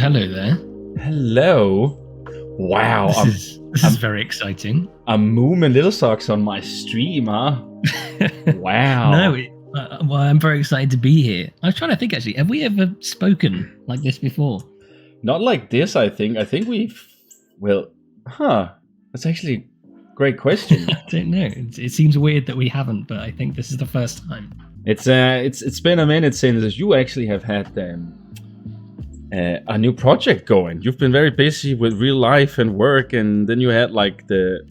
Hello there. Hello. Wow. This is very exciting. I'm moving little socks on my stream, huh? Wow. No, well, I'm very excited to be here. I was trying to think, actually, have we ever spoken like this before? Not like this, I think. I think that's actually a great question. I don't know. It seems weird that we haven't, but I think this is the first time. It's been a minute since you actually have had a new project going. You've been very busy with real life and work, and then you had like the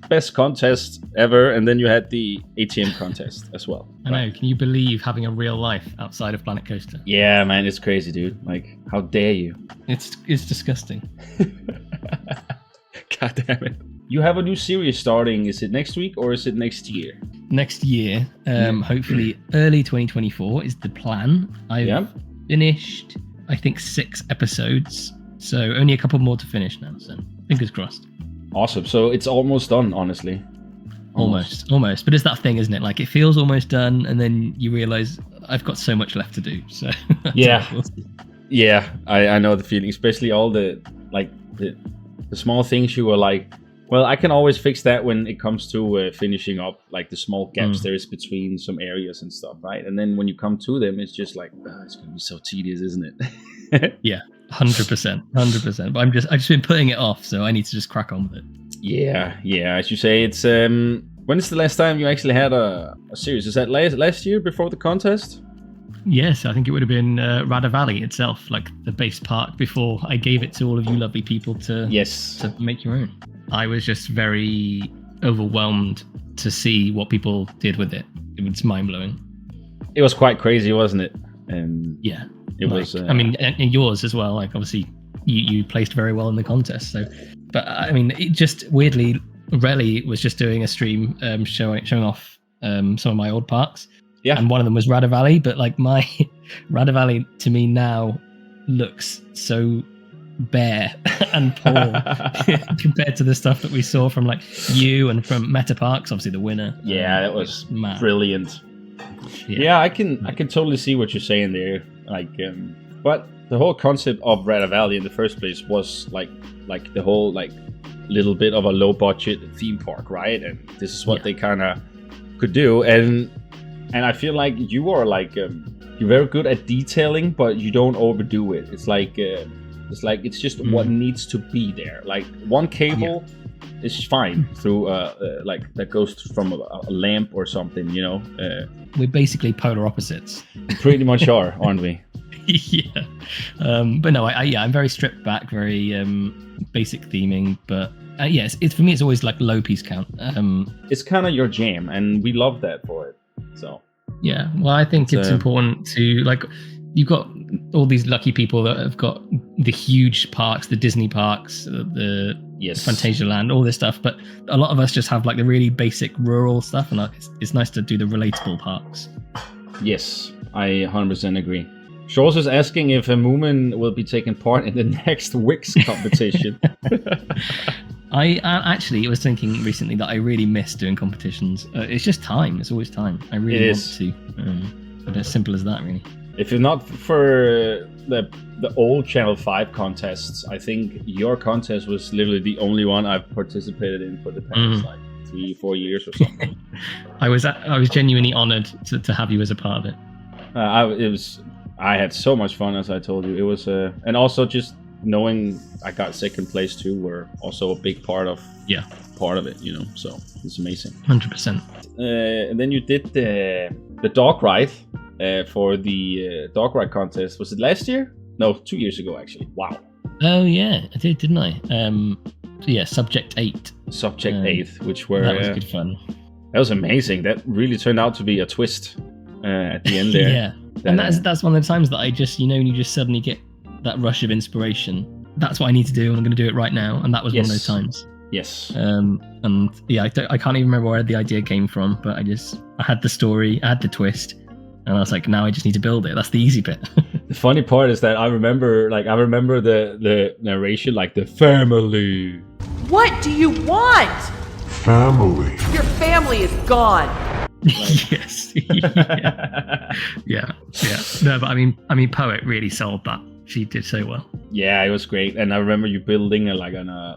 best contest ever, and then you had the ATM contest as well. I know. Can you believe having a real life outside of Planet Coaster? Yeah, man, it's crazy, dude. Like, how dare you? It's disgusting. God damn it. You have a new series starting. Is it next week or is it next year? Next year, hopefully early 2024 is the plan. I've finished, I think, 6 episodes, so only a couple more to finish now, so fingers crossed. Awesome. So it's almost done, honestly. Almost. But it's that thing, isn't it? Like, it feels almost done, and then you realize I've got so much left to do. So yeah, I know the feeling, especially all the small things you were like, well, I can always fix that when it comes to finishing up, like the small gaps there is between some areas and stuff, right? And then when you come to them, it's just like, it's going to be so tedious, isn't it? Yeah, 100%. But I've just been putting it off, so I need to just crack on with it. Yeah. As you say, it's when is the last time you actually had a series? Is that last year before the contest? Yes, I think it would have been Radha Valley itself, like the base park, before I gave it to all of you lovely people to make your own. I was just very overwhelmed to see what people did with it. It was mind-blowing. It was quite crazy, wasn't it? Yeah. It was. I mean, and yours as well. Like, obviously, you placed very well in the contest. So, but I mean, it just weirdly, Relly was just doing a stream showing off some of my old parks. Yeah. And one of them was Radha Valley, but like my Radha Valley to me now looks so bare and poor compared to the stuff that we saw from like you and from Meta Parks, obviously the winner. Yeah, that was brilliant. Yeah, I can totally see what you're saying there. Like, but the whole concept of Radha Valley in the first place was like the whole like little bit of a low budget theme park, right? And this is what they kind of could do, and I feel like you are like you're very good at detailing, but you don't overdo it. It's like it's just what needs to be there. Like one cable is fine through like that goes from a lamp or something, you know. We're basically polar opposites. Pretty much are, aren't we? Yeah. But no, I'm very stripped back, very basic theming, but yes, it's for me it's always like low piece count. It's kind of your jam, and we love that for it. So yeah, well, I think it's important to, like, you've got all these lucky people that have got the huge parks, the Disney parks, the Fantasia Land, all this stuff. But a lot of us just have like the really basic rural stuff, and it's nice to do the relatable parks. Yes, I 100% agree. Shores is asking if Moomin will be taking part in the next Wikz competition. I actually was thinking recently that I really miss doing competitions. It's just time. It's always time. I really want to. But as simple as that, really. If you're not for the old Channel 5 contests, I think your contest was literally the only one I've participated in for the past like 3-4 years or something. I was genuinely honored to have you as a part of it. I had so much fun, as I told you. It was and also just knowing I got second place too were also a big part of it, you know. So it's amazing. 100%. And then you did the dog ride for the dog ride contest. Was it last year? No, 2 years ago actually. Wow. Oh yeah, I did, didn't I? Yeah, Subject 8. Subject 8, which were that was good fun. That was amazing. That really turned out to be a twist at the end there. Yeah. And that's one of the times that I just, you know, when you just suddenly get that rush of inspiration. That's what I need to do, and I'm going to do it right now. And that was one of those times. Yes. And yeah, I can't even remember where the idea came from, but I had the story, I had the twist, and I was like, now I just need to build it. That's the easy bit. The funny part is that I remember the narration, like the family. What do you want? Family. Your family is gone. Yes. Yeah. No, but I mean, Poet really sold that She did so well. Yeah, it was great. And I remember you building Netto.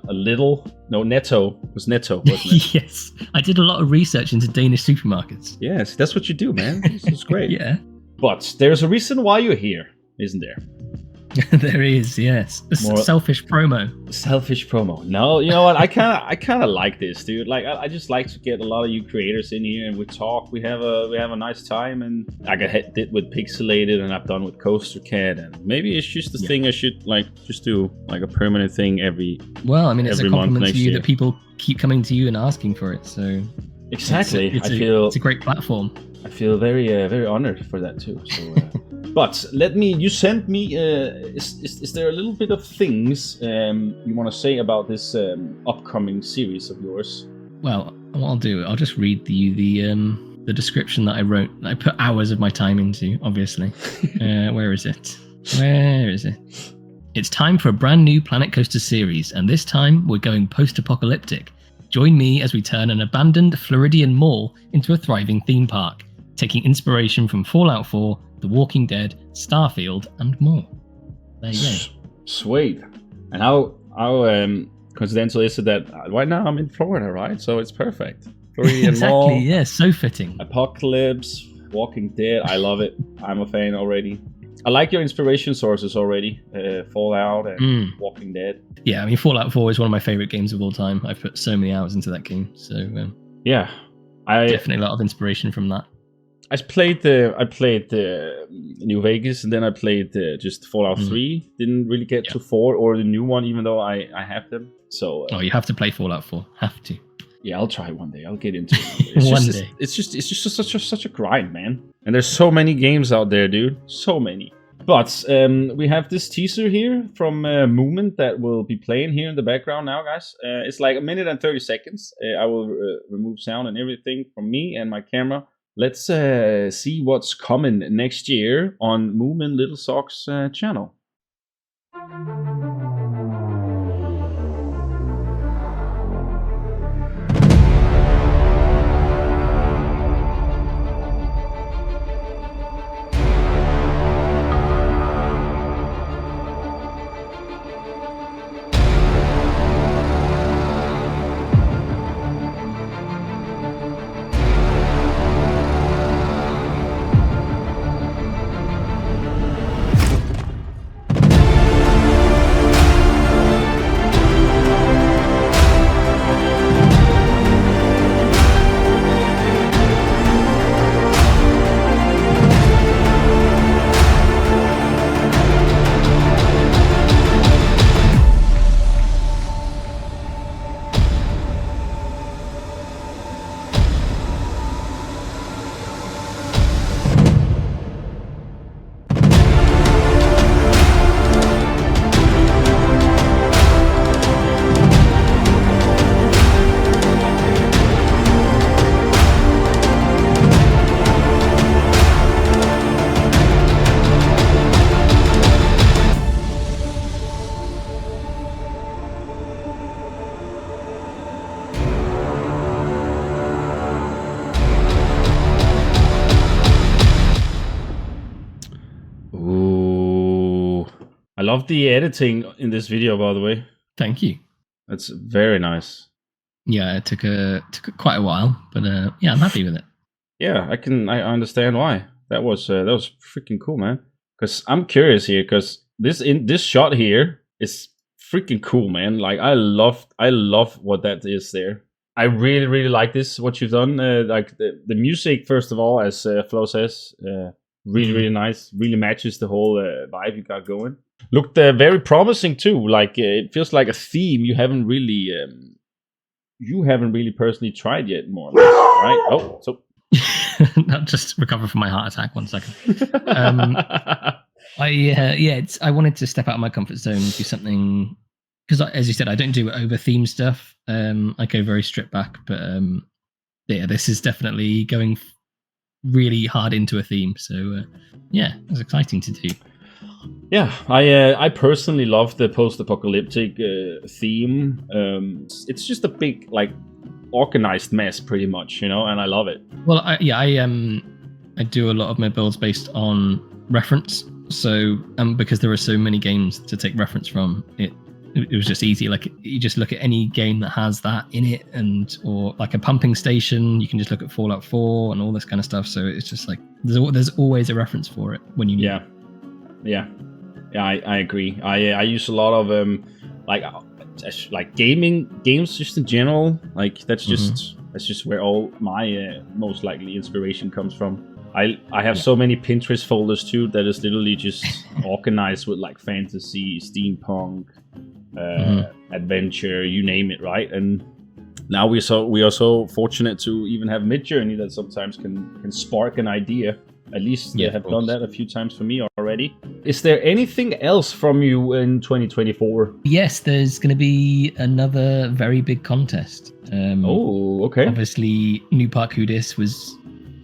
It was Netto, wasn't it? Yes. I did a lot of research into Danish supermarkets. Yes, that's what you do, man. This is great. Yeah. But there's a reason why you're here, isn't there? There is, yes. Selfish promo. Selfish promo. No, you know what? I kind of like this, dude. Like, I just like to get a lot of you creators in here, and we talk. We have a nice time, and like I did with Pixelated, and I've done with Coaster Cat, and maybe it's just the thing I should like just do like a permanent thing every. Well, I mean, it's a compliment to you year. that people keep coming to you and asking for it. So exactly, it's a great platform. I feel very very honored for that too. So. But you sent me, is there a little bit of things you want to say about this upcoming series of yours? Well, what I'll do, I'll just read the description that I wrote. I put hours of my time into, obviously. Where is it? It's time for a brand new Planet Coaster series, and this time we're going post-apocalyptic. Join me as we turn an abandoned Floridian mall into a thriving theme park, taking inspiration from Fallout 4, The Walking Dead, Starfield, and more. There you go. Sweet. And how coincidental is it that right now I'm in Florida, right? So it's perfect. Floridian exactly, mall, yeah, so fitting. Apocalypse, Walking Dead. I love it. I'm a fan already. I like your inspiration sources already. Fallout and Walking Dead. Yeah, I mean, Fallout 4 is one of my favorite games of all time. I've put so many hours into that game. So yeah, definitely a lot of inspiration from that. I played the New Vegas, and then I played just Fallout 3. Didn't really get to 4 or the new one, even though I have them. So you have to play Fallout 4. Have to. Yeah, I'll try one day. I'll get into it. It's just such a grind, man. And there's so many games out there, dude. So many. But we have this teaser here from Movement that will be playing here in the background now, guys. It's like 1 minute and 30 seconds. I will remove sound and everything from me and my camera. Let's see what's coming next year on Movement Little Socks channel. I love the editing in this video, by the way. Thank you. That's very nice. Yeah, it took quite a while, but yeah, I'm happy with it. Yeah, I understand why. That was freaking cool, man. Because I'm curious here, because this shot here is freaking cool, man. Like I love what that is there. I really, really like this, what you've done. Like the music, first of all, as Flo says, really, really nice. Really matches the whole vibe you got going. Looked very promising too. Like it feels like a theme you haven't really personally tried yet, more or less, right? Oh, so I'll just recover from my heart attack. 1 second. I wanted to step out of my comfort zone and do something, because as you said, I don't do over theme stuff. I go very stripped back, but yeah, this is definitely going really hard into a theme. So yeah, it was exciting to do. Yeah, I personally love the post-apocalyptic theme. It's just a big, like, organized mess, pretty much, you know, and I love it. Well, I do a lot of my builds based on reference. So because there are so many games to take reference from, it was just easy. Like you just look at any game that has that in it, or like a pumping station. You can just look at Fallout 4 and all this kind of stuff. So it's just like there's always a reference for it when you need it. Yeah. I agree. I use a lot of like games just in general. Like that's just where all my most likely inspiration comes from. I have so many Pinterest folders too that is literally just organized with like fantasy, steampunk, adventure, you name it, right? And now we are so fortunate to even have Midjourney that sometimes can spark an idea. At least they have done that a few times for me already. Is there anything else from you in 2024? Yes, there's going to be another very big contest. Okay. Obviously, New Park Hoodis was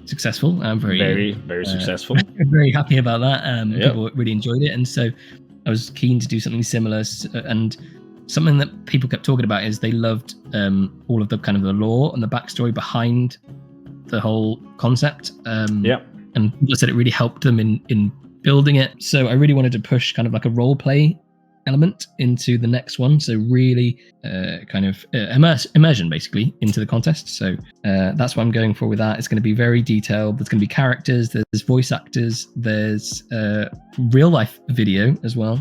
successful. I'm very successful. Very happy about that. People really enjoyed it, and so I was keen to do something similar. And something that people kept talking about is they loved all of the kind of the lore and the backstory behind the whole concept. And people said it really helped them in building it. So I really wanted to push kind of like a role play element into the next one. So really kind of immersion basically into the contest. So that's what I'm going for with that. It's going to be very detailed. There's going to be characters, there's voice actors, there's real life video as well.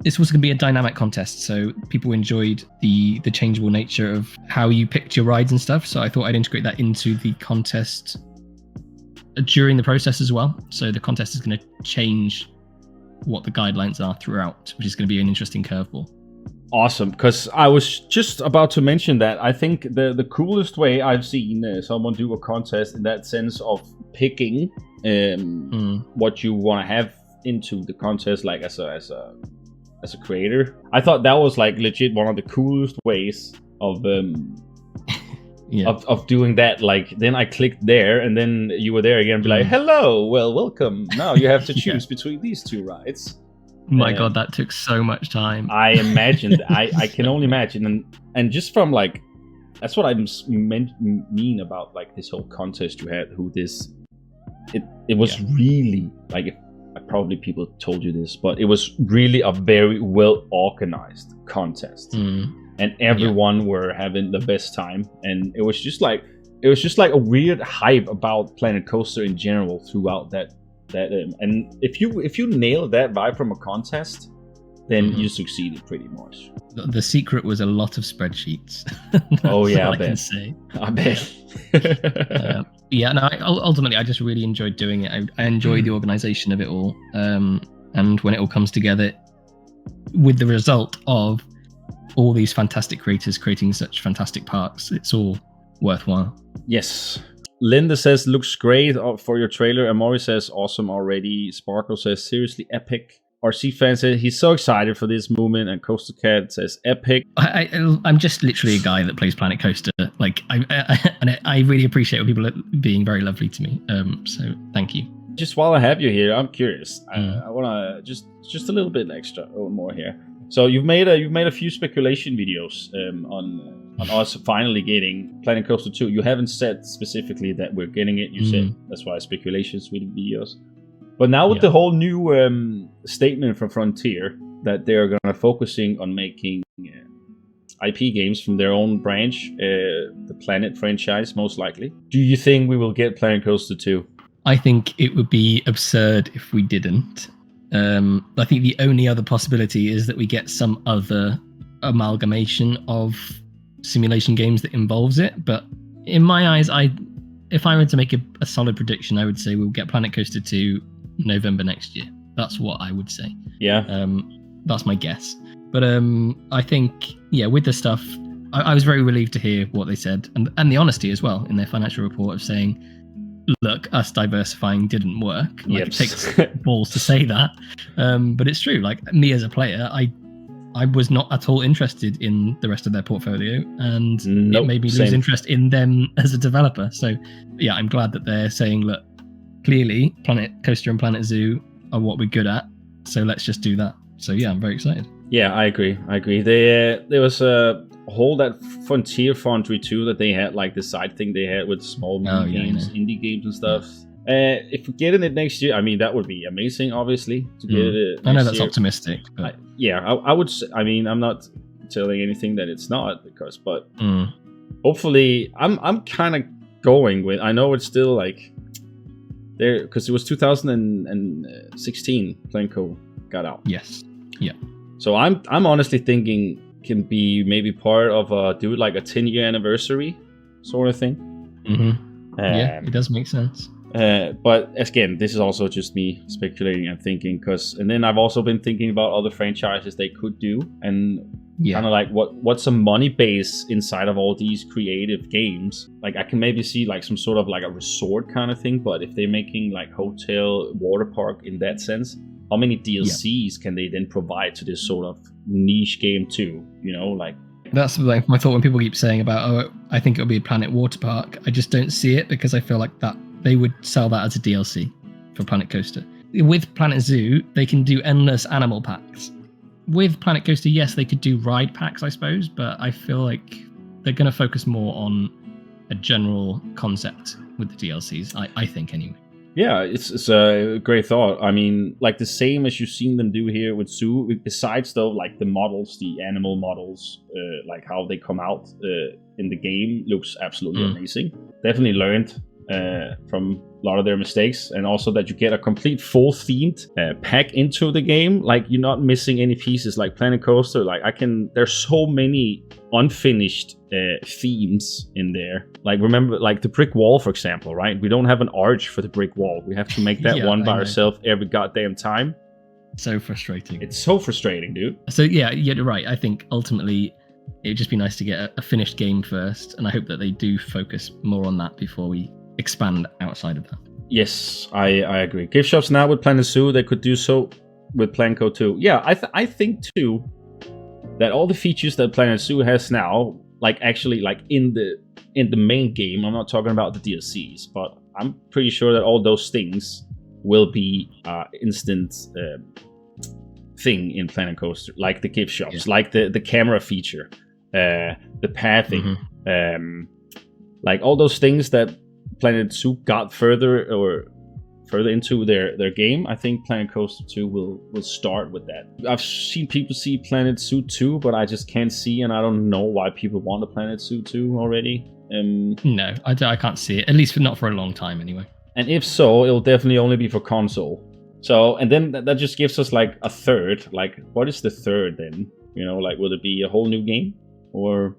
This was going to be a dynamic contest. So people enjoyed the changeable nature of how you picked your rides and stuff. So I thought I'd integrate that into the contest during the process as well. So the contest is going to change what the guidelines are throughout, which is going to be an interesting curveball. Awesome, because I was just about to mention that I think the coolest way I've seen someone do a contest in that sense of picking what you want to have into the contest, like as a creator. I thought that was like legit one of the coolest ways of of doing that. Like then I clicked there and then you were there again, be like, hello, well, welcome, now you have to choose between these two rides. My god, that took so much time. I imagined. I can only imagine, and just from like, that's what I mean about like this whole contest you had. It was really like, probably people told you this, but it was really a very well organized contest, and everyone were having the best time, and it was just like a weird hype about Planet Coaster in general throughout that. And if you nail that vibe from a contest, then you succeeded pretty much. The secret was a lot of spreadsheets. I bet. Ultimately I just really enjoyed doing it. I enjoy the organization of it all, and when it all comes together with the result of all these fantastic creators creating such fantastic parks, it's all worthwhile. Yes. Linda says, looks great for your trailer. Amori says, awesome already. Sparkle says, seriously epic. RC fan says, he's so excited for this movement. And Coaster Cat says, epic. I'm just literally a guy that plays Planet Coaster. Like, I really appreciate when people are being very lovely to me. So thank you. Just while I have you here, I'm curious. I want to just a little bit extra or more here. So you've made a few speculation videos on us finally getting Planet Coaster 2. You haven't said specifically that we're getting it. You said that's why speculations with videos. But now with the whole new statement from Frontier that they're going to focusing on making IP games from their own branch, the Planet franchise most likely. Do you think we will get Planet Coaster 2? I think it would be absurd if we didn't. I think the only other possibility is that we get some other amalgamation of simulation games that involves it. But in my eyes, if I were to make a solid prediction, I would say we'll get Planet Coaster 2 November next year. That's what I would say. Yeah. That's my guess. But I think, with the stuff, I was very relieved to hear what they said, and the honesty as well in their financial report of saying, look, us diversifying didn't work. It takes balls to say that, but it's true. Like, me as a player, I was not at all interested in the rest of their portfolio, and it made me lose interest in them as a developer. So I'm glad that they're saying, look, clearly Planet Coaster and Planet Zoo are what we're good at, so let's just do that. So I'm very excited. Yeah, I agree. There was a whole that Frontier Foundry too that they had, like the side thing they had with small games, indie games and stuff. If we get in it next year, I mean, that would be amazing, obviously, to get it next I know that's year. optimistic. But... I would say, I mean, I'm not telling anything that it's not, but hopefully, I'm kind of going with, I know it's still like, there, because it was 2016 Planco got out. Yes. Yeah. So I'm honestly thinking can be maybe part of do like a 10-year anniversary sort of thing. Yeah, it does make sense. But again, this is also just me speculating and thinking, and then I've also been thinking about other franchises they could do, and kind of like what's a money base inside of all these creative games. Like I can maybe see like some sort of like a resort kind of thing, but if they're making like hotel, water park in that sense, how many DLCs can they then provide to this sort of niche game too? You know, like. That's like my thought when people keep saying about, I think it'll be a Planet Water Park. I just don't see it because I feel like that they would sell that as a DLC for Planet Coaster. With Planet Zoo, they can do endless animal packs. With Planet Coaster, yes, they could do ride packs, I suppose, but I feel like they're going to focus more on a general concept with the DLCs, I think anyway. Yeah, it's a great thought. I mean, like the same as you've seen them do here with Zoo, besides though, like the models, the animal models, like how they come out in the game looks absolutely amazing. Definitely learned from a lot of their mistakes, and also that you get a complete full themed pack into the game. Like you're not missing any pieces like Planet Coaster. Like there's so many unfinished themes in there. Like remember, like the brick wall, for example, right? We don't have an arch for the brick wall. We have to make that one by ourselves every goddamn time. So frustrating. It's so frustrating, dude. So yeah, you're right. I think ultimately it'd just be nice to get a finished game first, and I hope that they do focus more on that before we expand outside of that. Yes, I agree. Gift shops now with Planet Zoo, they could do so with Planco too. Yeah, I think too that all the features that Planet Zoo has now, like actually like in the main game, I'm not talking about the DLCs, but I'm pretty sure that all those things will be instant thing in Planet Coaster, like the gift shops, like the camera feature, the pathing, like all those things that Planet Zoo got further into their game. I think Planet Coaster 2 will start with that. I've seen people see Planet Zoo 2, but I just can't see, and I don't know why people want a Planet Zoo 2 already. No, I can't see it, at least not for a long time anyway. And if so, it'll definitely only be for console. So, and then that just gives us like a third. Like, what is the third then? You know, like, will it be a whole new game? Or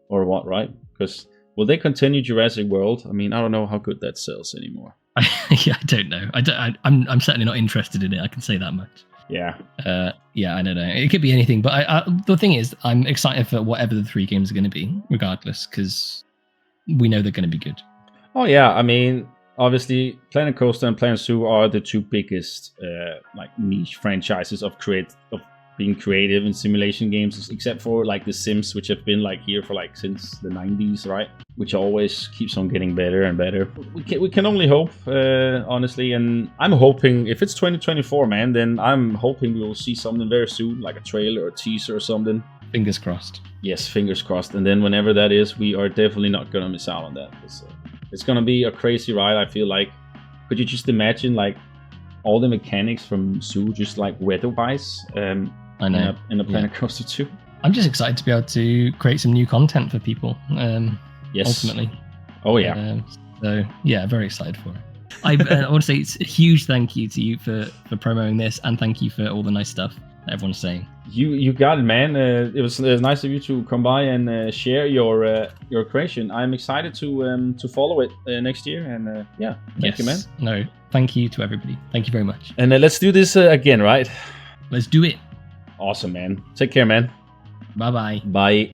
what, right? Because will they continue Jurassic World? I mean, I don't know how good that sells anymore. Yeah, I don't know. I'm certainly not interested in it. I can say that much. Yeah. Yeah, I don't know. It could be anything, but the thing is, I'm excited for whatever the three games are going to be, regardless, because we know they're going to be good. Oh yeah, I mean, obviously, Planet Coaster and Planet Zoo are the two biggest like niche franchises of being creative in simulation games, except for like The Sims, which have been like here for like since the 90s, right? Which always keeps on getting better and better. We can only hope, honestly, and I'm hoping if it's 2024, man, then I'm hoping we'll see something very soon, like a trailer or a teaser or something. Fingers crossed. Yes, fingers crossed. And then whenever that is, we are definitely not gonna miss out on that. It's gonna be a crazy ride. I feel like. Could you just imagine like all the mechanics from Zoo just like weather-wise? I know. In a Planet Coaster 2. I'm just excited to be able to create some new content for people. Yes. Ultimately. Oh yeah. So yeah, very excited for it. I want to say it's a huge thank you to you for promoting this, and thank you for all the nice stuff that everyone's saying. You got it, man. It was nice of you to come by and share your creation. I'm excited to follow it next year, and yeah, thank you, man. No, thank you to everybody. Thank you very much. And let's do this again, right? Let's do it. Awesome, man. Take care, man. Bye-bye. Bye.